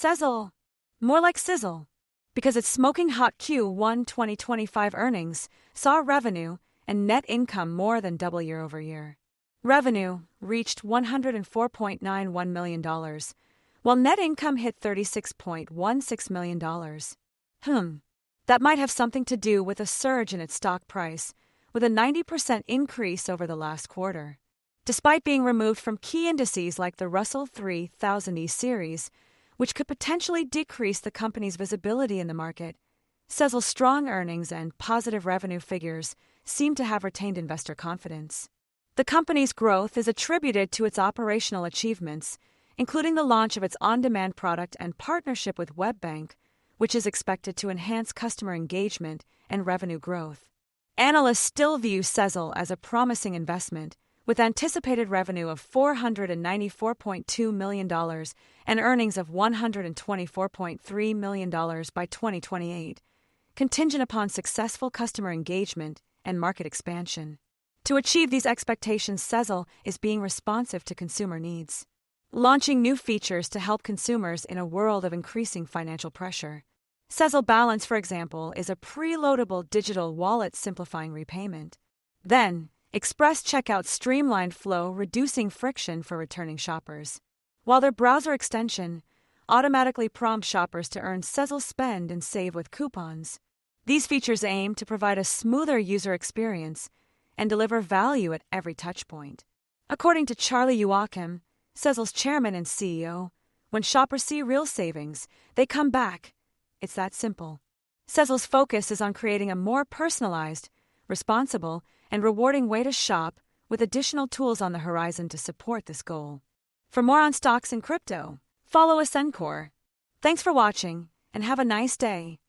SEZL. More like Sizzle. Because its smoking hot Q1 2025 earnings saw revenue and net income more than double year over year. Revenue reached $104.91 million, while net income hit $36.16 million. That might have something to do with a surge in its stock price, with a 90% increase over the last quarter. Despite being removed from key indices like the Russell 3000 E series, which could potentially decrease the company's visibility in the market, SEZL's strong earnings and positive revenue figures seem to have retained investor confidence. The company's growth is attributed to its operational achievements, including the launch of its on-demand product and partnership with WebBank, which is expected to enhance customer engagement and revenue growth. Analysts still view SEZL as a promising investment, with anticipated revenue of $494.2 million and earnings of $124.3 million by 2028, contingent upon successful customer engagement and market expansion. To achieve these expectations, SEZL is being responsive to consumer needs, launching new features to help consumers in a world of increasing financial pressure. SEZL Balance, for example, is a preloadable digital wallet simplifying repayment. Then, Express Checkout streamlined flow, reducing friction for returning shoppers, while their browser extension automatically prompts shoppers to earn SEZL Spend and Save with coupons. These features aim to provide a smoother user experience and deliver value at every touchpoint. According to Charlie Youakim, SEZL's chairman and CEO, when shoppers see real savings, they come back. It's that simple. SEZL's focus is on creating a more personalized, responsible, and rewarding way to shop, with additional tools on the horizon to support this goal. For more on stocks and crypto, follow Ascencore. Thanks for watching, and have a nice day.